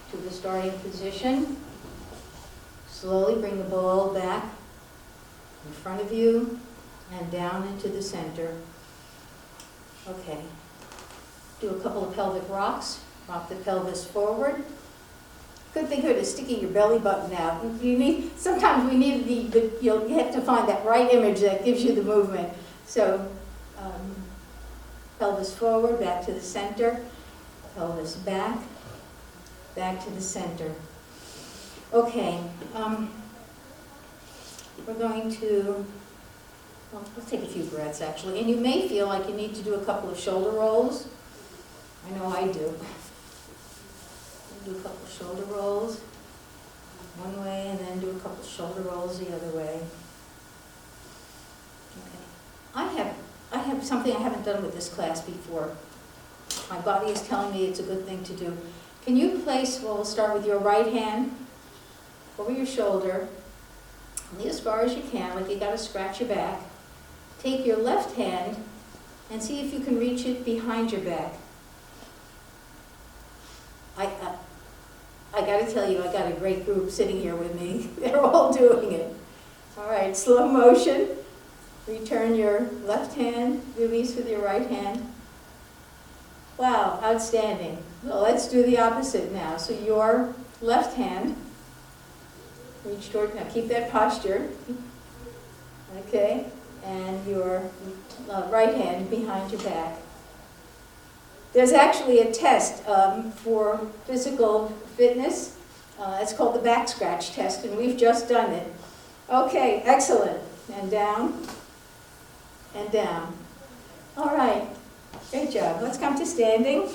to the starting position. Slowly bring the ball back in front of you and down into the center. Okay. Do a couple of pelvic rocks. Rock the pelvis forward. Good thing here is sticking your belly button out. Sometimes we need you have to find that right image that gives you the movement. So, pelvis forward, back to the center. Pelvis back, back to the center. Okay, we're going to, well, let's take a few breaths actually. And you may feel like you need to do a couple of shoulder rolls. I know I do. Do a couple of shoulder rolls one way and then do a couple of shoulder rolls the other way. Okay. I have something I haven't done with this class before. My body is telling me it's a good thing to do. Can you place, well, we'll start with your right hand over your shoulder, only as far as you can, like you got to scratch your back. Take your left hand and see if you can reach it behind your back. I got to tell you, I got a great group sitting here with me. They're all doing it. All right, slow motion. Return your left hand, release with your right hand. Wow, outstanding. Well, let's do the opposite now. So your left hand, reach toward, now keep that posture. Okay, and your right hand behind your back. There's actually a test for physical fitness. It's called the back scratch test, and we've just done it. Okay, excellent. And down, and down. All right, great job. Let's come to standing.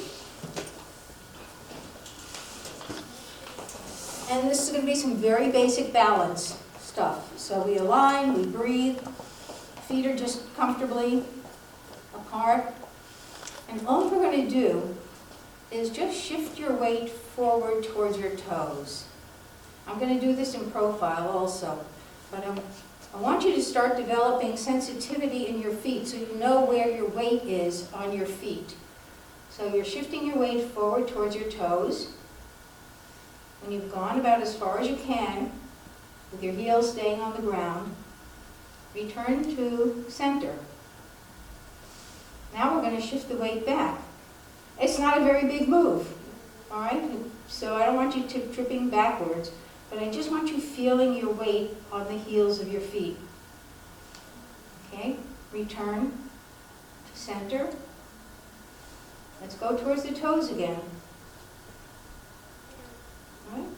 And this is going to be some very basic balance stuff. So we align, we breathe, feet are just comfortably apart. And all we're going to do is just shift your weight forward towards your toes. I'm going to do this in profile also, but I want you to start developing sensitivity in your feet so you know where your weight is on your feet. So you're shifting your weight forward towards your toes. When you've gone about as far as you can, with your heels staying on the ground, return to center. Now we're going to shift the weight back. It's not a very big move, all right? So I don't want you tripping backwards, but I just want you feeling your weight on the heels of your feet. Okay, return to center. Let's go towards the toes again. All right?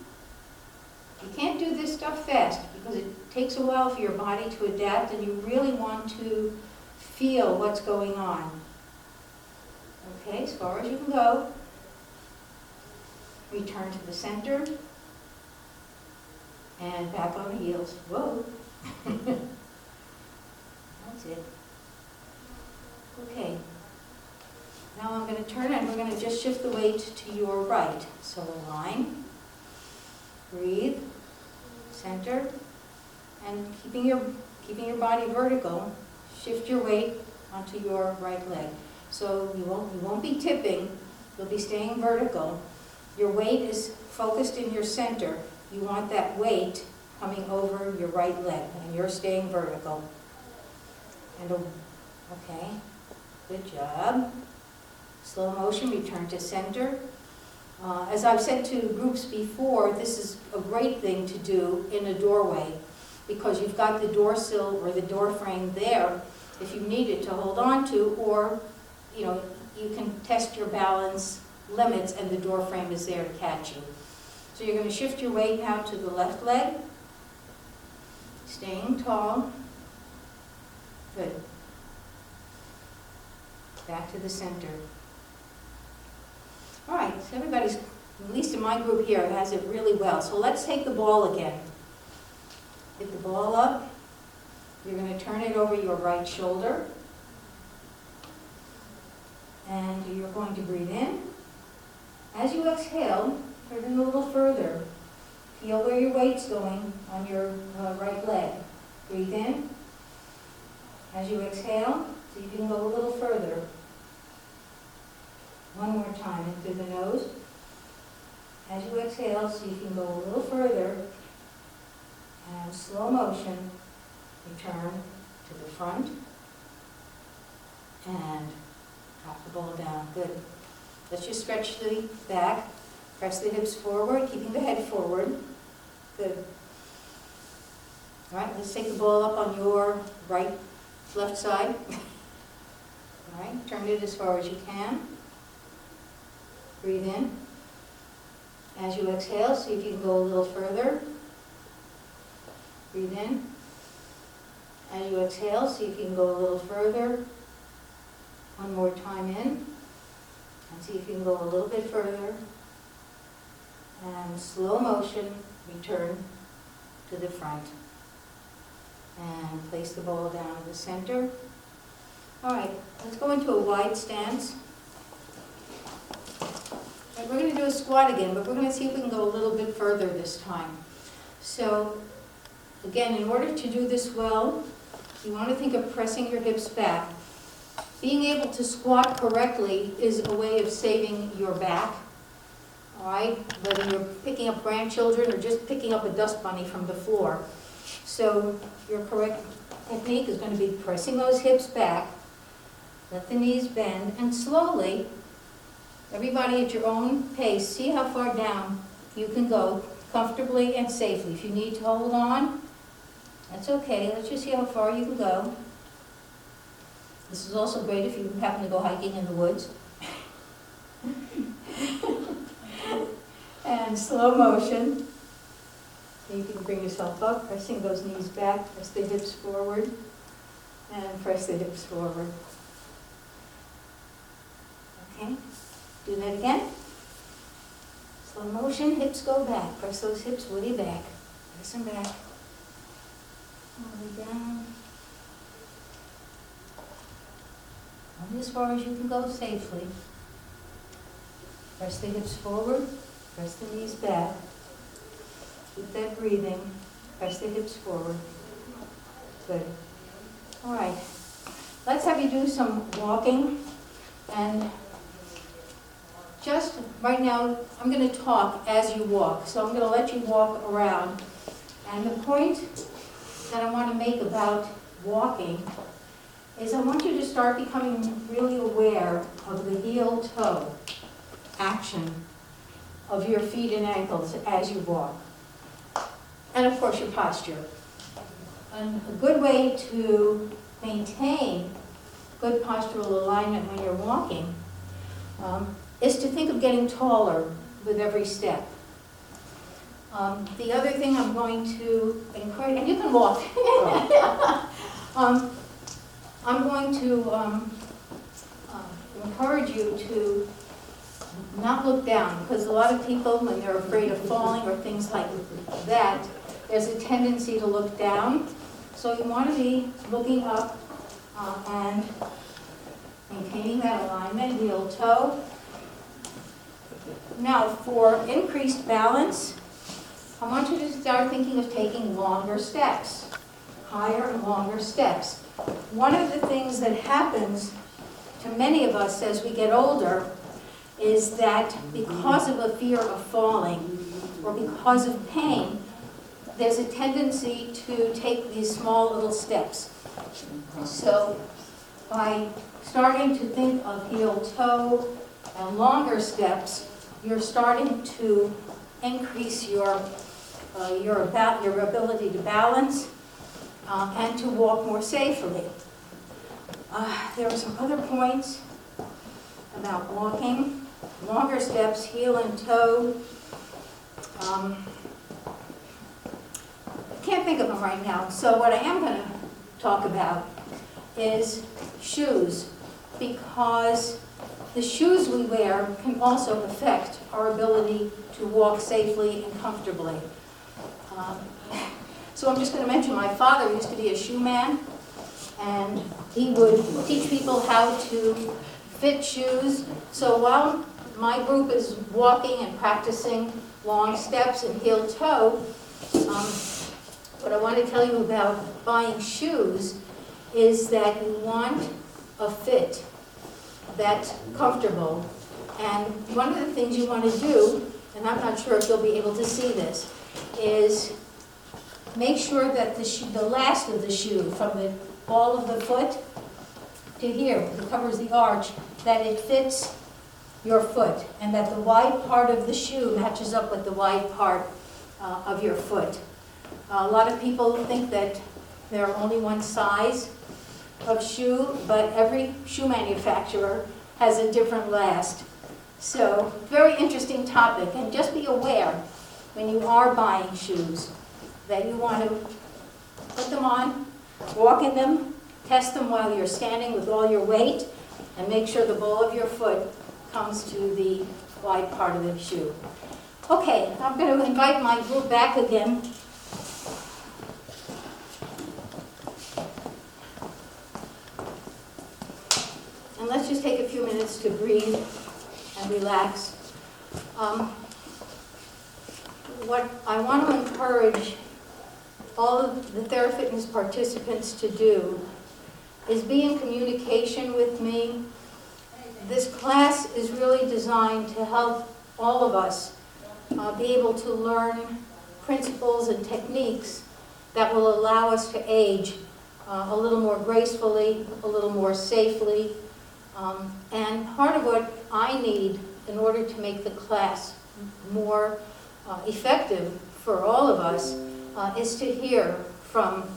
You can't do this stuff fast because it takes a while for your body to adapt, and you really want to feel what's going on. Okay, as far as you can go. Return to the center. And back on the heels. Whoa. That's it. Okay. Now I'm going to turn and we're going to just shift the weight to your right. So align. Breathe. Center. And keeping your body vertical, shift your weight onto your right leg. So you won't be tipping, you'll be staying vertical. Your weight is focused in your center. You want that weight coming over your right leg, and you're staying vertical. And okay, good job. Slow motion, return to center. As I've said to groups before, this is a great thing to do in a doorway because you've got the door sill or the door frame there if you need it to hold on to, or you can test your balance limits and the door frame is there to catch you. So you're going to shift your weight now to the left leg, staying tall. Good. Back to the center. All right, so everybody's, at least in my group here, has it really well. So let's take the ball again. Pick the ball up. You're going to turn it over your right shoulder. And you're going to breathe in. As you exhale, turn it a little further. Feel where your weight's going on your right leg. Breathe in. As you exhale, so you can go a little further. One more time, in through the nose. As you exhale, so you can go a little further. And slow motion, return to the front. And drop the ball down. Good. Let's just stretch the back. Press the hips forward, keeping the head forward. Good. All right, let's take the ball up on your left side. All right, turn it as far as you can. Breathe in. As you exhale, see if you can go a little further. Breathe in. As you exhale, see if you can go a little further. One more time in. And see if you can go a little bit further. And slow motion, return to the front. And place the ball down in the center. All right, let's go into a wide stance. And we're going to do a squat again, but we're going to see if we can go a little bit further this time. So, again, in order to do this well, you want to think of pressing your hips back. Being able to squat correctly is a way of saving your back. All right, whether you're picking up grandchildren or just picking up a dust bunny from the floor. So your correct technique is going to be pressing those hips back, let the knees bend, and slowly, everybody at your own pace, see how far down you can go comfortably and safely. If you need to hold on, that's okay. Let's just see how far you can go. This is also great if you happen to go hiking in the woods. And slow motion. So you can bring yourself up, pressing those knees back, press the hips forward, and press the hips forward. Okay, do that again. Slow motion, hips go back. Press those hips way back. Press them back. All the way down. Only as far as you can go safely. Press the hips forward, press the knees back. Keep that breathing. Press the hips forward. Good. All right. Let's have you do some walking. And just right now, I'm going to talk as you walk. So I'm going to let you walk around. And the point that I want to make about walking is I want you to start becoming really aware of the heel-toe action of your feet and ankles as you walk. And of course your posture. And a good way to maintain good postural alignment when you're walking is to think of getting taller with every step. The other thing I'm going to encourage, and you can walk. I'm going to encourage you to not look down, because a lot of people, when they're afraid of falling or things like that, there's a tendency to look down. So you want to be looking up and maintaining that alignment, heel toe. Now, for increased balance, I want you to start thinking of taking longer steps, higher and longer steps. One of the things that happens to many of us as we get older is that because of a fear of falling or because of pain, there's a tendency to take these small little steps. So by starting to think of heel toe and longer steps, you're starting to increase your ability to balance and to walk more safely. There are some other points about walking. Longer steps, heel and toe. I can't think of them right now. So what I am going to talk about is shoes, because the shoes we wear can also affect our ability to walk safely and comfortably. So I'm just going to mention my father used to be a shoe man, and he would teach people how to fit shoes. So while my group is walking and practicing long steps and heel toe, what I want to tell you about buying shoes is that you want a fit that's comfortable. And one of the things you want to do, and I'm not sure if you'll be able to see this, is make sure that the last of the shoe, from the ball of the foot to here, it covers the arch, that it fits your foot, and that the wide part of the shoe matches up with the wide part of your foot. A lot of people think that there are only one size of shoe, but every shoe manufacturer has a different last. So, very interesting topic, and just be aware when you are buying shoes that you want to put them on, walk in them, test them while you're standing with all your weight, and make sure the ball of your foot comes to the wide part of the shoe. Okay, I'm going to invite my group back again. And let's just take a few minutes to breathe and relax. What I want to encourage all of the Thera Fitness participants to do is be in communication with me. This class is really designed to help all of us be able to learn principles and techniques that will allow us to age a little more gracefully, a little more safely. And part of what I need in order to make the class more effective for all of us is to hear from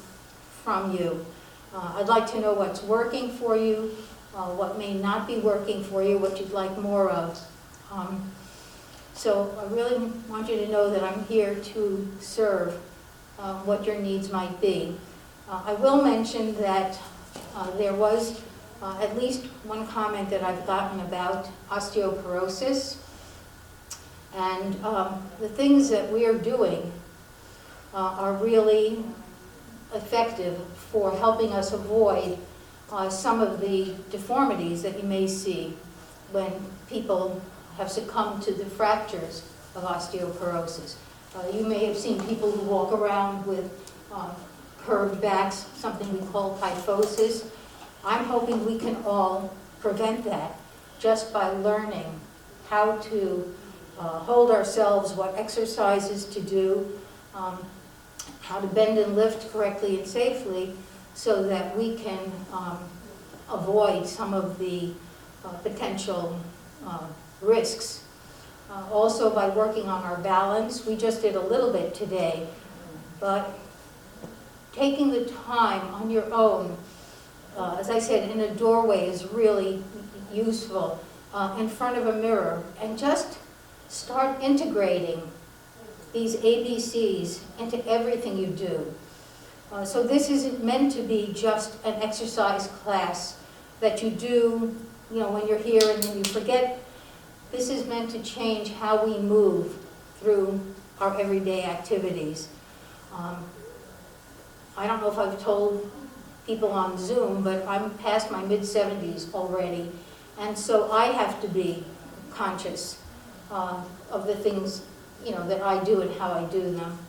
you. I'd like to know what's working for you, what may not be working for you, what you'd like more of. So I really want you to know that I'm here to serve what your needs might be. I will mention that there was at least one comment that I've gotten about osteoporosis. And the things that we are doing are really effective for helping us avoid some of the deformities that you may see when people have succumbed to the fractures of osteoporosis. You may have seen people who walk around with curved backs, something we call kyphosis. I'm hoping we can all prevent that just by learning how to hold ourselves, what exercises to do, how to bend and lift correctly and safely so that we can avoid some of the potential risks. Also by working on our balance. We just did a little bit today, but taking the time on your own, as I said, in a doorway is really useful, in front of a mirror, and just start integrating these ABCs into everything you do. So this isn't meant to be just an exercise class that you do, when you're here and then you forget. This is meant to change how we move through our everyday activities. I don't know if I've told people on Zoom, but I'm past my mid-70s already, and so I have to be conscious of the things that I do and how I do them.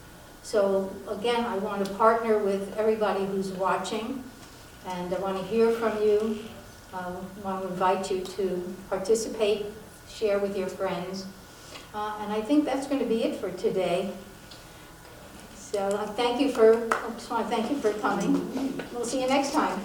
So again, I want to partner with everybody who's watching, and I want to hear from you. I want to invite you to participate, share with your friends, and I think that's going to be it for today. So I just want to thank you for coming. We'll see you next time.